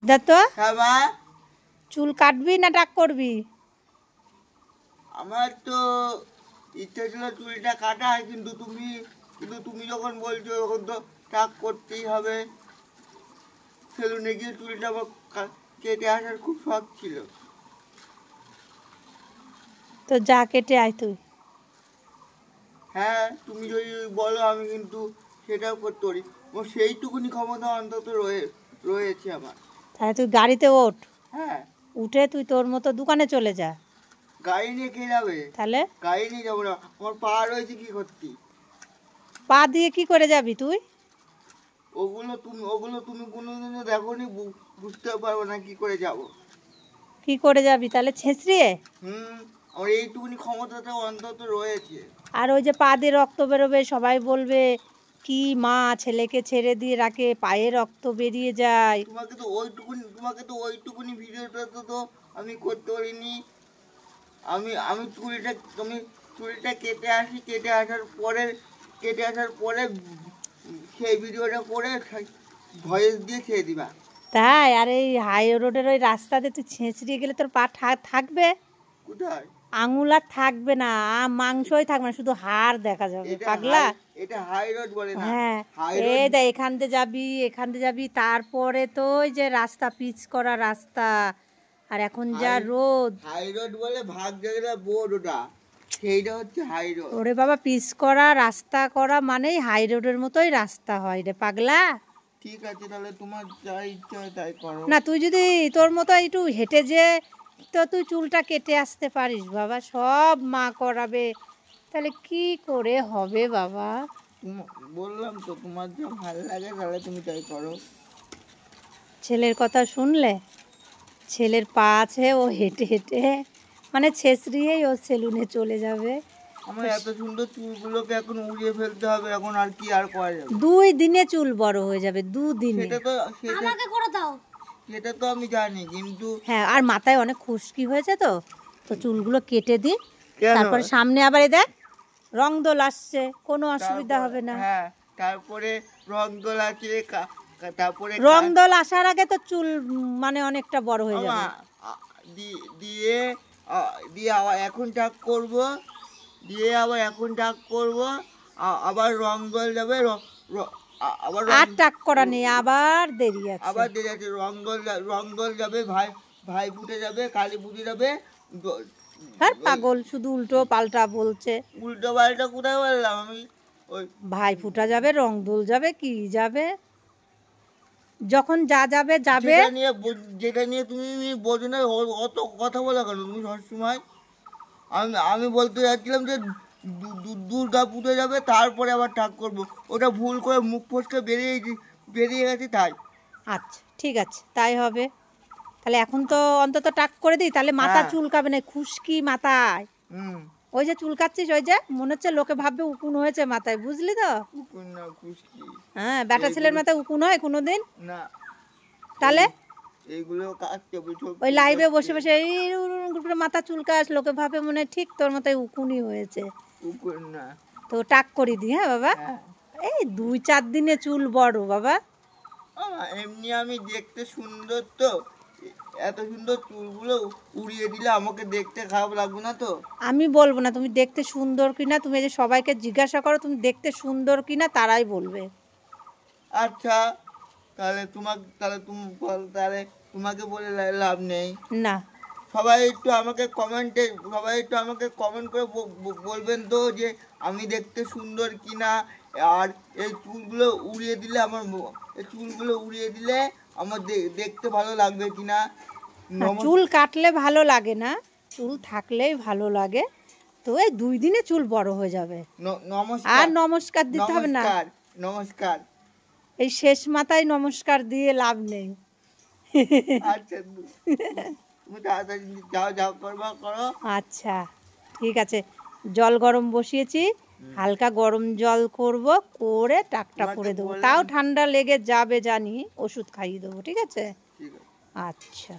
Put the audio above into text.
দা তো হ্যাঁ মা, চুল কাটবি না টাক করবি? আমার তো ইচ্ছা ছিল চুলটা কাটা, কিন্তু তুমি যখন বলছো তখন তো টাক করতেই হবে। সেলুনে গিয়ে চুলটা আমার কেটে আসার খুব শখ ছিল। তো যা কেটে আয় তুই। হ্যাঁ, তুমি যদি বলো আমি কিন্তু সেটাও করতে পারি। ও সেইটুকুনি ক্ষমতা অন্তত রয়েছে আমার। তাহলে তুই গাড়িতে ওঠ, হ্যাঁ, উঠে তুই তোর মতো দোকানে চলে যা। গাড়ি নিয়ে কে যাবে? তাহলে গাড়ি নিয়ে যাবো না, আমার পা রয়েছে কি করতে? পা দিয়ে কি করে যাবি তুই? ওগুলো তুমি কোনোদিনও দেখোনি, বুঝতে পারবো না কি করে যাব। কি করে যাবি তাহলে? ছেঁচড়িয়ে? আমার এইটুকুনি ক্ষমতাটা অন্তত রয়েছে। আর ওই যে পা দিয়ে রক্ত বেরোবে, সবাই বলবে কি মা ছেলেকে ছেড়ে দিয়ে রাখে, পায়ে রক্ত বেরিয়ে যায়। তোমাকে তো ওইটুকুনি ভিডিওটা তো আমি করতে পারিনি। আমি আমি চুলটা কেটে আসার পরে সেই ভিডিওটা করে ভয়েস দিয়ে ছেড়ে দিবা। তাই? আর এই হাই রোডের ওই রাস্তাতে তুই ছেঁচড়িয়ে গেলে তোর পা থাকবে? কোথায়? আঙুল আর থাকবে না, মাংসই থাকবে না, শুধু হাড় দেখা যাবে। পাগলা, এটা হাই রোড বলে না। হ্যাঁ এই দেখ, এখান দিয়ে যাবি, তারপরে তো ওই যে রাস্তা পিচ করা রাস্তা, আর এখন যা রোদ। হাই রোড বলে ভাগ যেটা বোর্ড, ওটা সেইটা হচ্ছে হাই রোড। ওরে বাবা, পিচ করা রাস্তা করা মানেই হাই রোডের মতোই রাস্তা হয় রে পাগলা। ঠিক আছে, তাহলে তোমার যা ইচ্ছা হয় তাই করো না, তুই যদি তোর মতো একটু হেঁটে যে তো তুই চুলটা কেটে আসতে পারিস বাবা, সব মা করাবে, তাহলে কি করে হবে বাবা? বললাম তো, তোমার যা ভালো লাগে তাহলে তুমি তাই করো। ছেলের কথা শুনলে? ছেলের পা আছে, ও হেঁটে হেঁটে মানে ছেঁচড়িয়েই ও সেলুনে চলে যাবে। আমার এত সুন্দর চুলগুলোকে এখন উড়িয়ে ফেলতে হবে, এখন আর কি আর করা যাবে? 2 দিনে চুল বড় হয়ে যাবে, 2 দিনে। সেটা তো আমি জানি, কিন্তু হ্যাঁ, আর মাথায় অনেক খুশকি হয়েছে তো, তো চুলগুলো কেটে দিই, তারপরে সামনে আবার এই দেখ রং দোল আসছে, কোনো অসুবিধা হবে না। হ্যাঁ, তারপরে রং দোল আছে, তারপরে রং দোল আসার আগে তো চুল মানে অনেকটা বড় হয়ে যাবে। দিয়ে দিয়ে আবার এখন টাক করবো, আবার রং দোল যাবে, আবার আর টাক করা নেই, আবার দেরি আছে। রং দোল যাবে, ভাই ফুটে যাবে, কালী পুজো যাবে। আর পাগল শুধু উল্টো পাল্টা বলছে। উল্টো পাল্টা কোথায় বললাম আমি? ওই ভাই ফুটা যাবে, রং দোল যাবে, কি যাবে, যখন যা যাবে যাবে। যেটা নিয়ে তুমি বোঝো না, অত কথা বলা কেন তুমি সবসময়? আমি বলতে যাচ্ছিলাম যে দুর্গা পুজো যাবে, তারপরে আবার টাক করবো, ওটা ভুল করে মুখ ফসকে বেরিয়ে গেছে তাই। আচ্ছা ঠিক আছে, তাই হবে। তাহলে এখন তো অন্তত টাক করে দিই, তাহলে মাথা চুলকাবে না, খুশকি মাথায়। ওই যে চুলকাচ্ছিস, ওই যে মনে হচ্ছে লোকে ভাববে উকুন হয়েছে মাথায়, বুঝলি তো? হ্যাঁ, বেটা ছেলের মাথায় উকুন হয় কোনোদিন? না। তাহলে এইগুলো ওই লাইভে বসে বসে এই মাথা চুলকাস, লোকে ভাবে মনে ঠিক তোর মাথায় উকুনই হয়েছে। উকুন না। তো টাক করে দি। হ্যাঁ বাবা, এই 2-4 দিনে চুল বড় বাবা। এমনি আমি দেখতে সুন্দর তো, এত সুন্দর চুলগুলো উড়িয়ে দিলে আমাকে দেখতে খারাপ লাগবে না তো? আমি বলবো না তুমি দেখতে সুন্দর কিনা, তুমি যে সবাইকে জিজ্ঞাসা করো তুমি দেখতে সুন্দর কিনা, তারাই বলবে। আচ্ছা, তাহলে তোমাকে বলে লাভ নেই না। সবাই একটু আমাকে কমেন্ট করে বলবেন তো যে আমি দেখতে সুন্দর কিনা, আর এই চুলগুলো উড়িয়ে দিলে আমার দেখতে ভালো লাগবে কিনা। চুল কাটলে ভালো লাগে না, চুল থাকলেই ভালো লাগে। তো এই 2 দিনে চুল বড় হয়ে যাবে। আর নমস্কার দিতে হবে না। নমস্কার। এই শেষ মাথায় নমস্কার দিয়ে লাভ নেই। আচ্ছা, তুমি তাড়াতাড়ি যাও করো। আচ্ছা ঠিক আছে, জল গরম বসিয়েছি, হালকা গরম জল করব, করে টাকটা করে দেবো, তাও ঠান্ডা লেগে যাবে জানি, ওষুধ খাইয়ে দেবো, ঠিক আছে? আচ্ছা।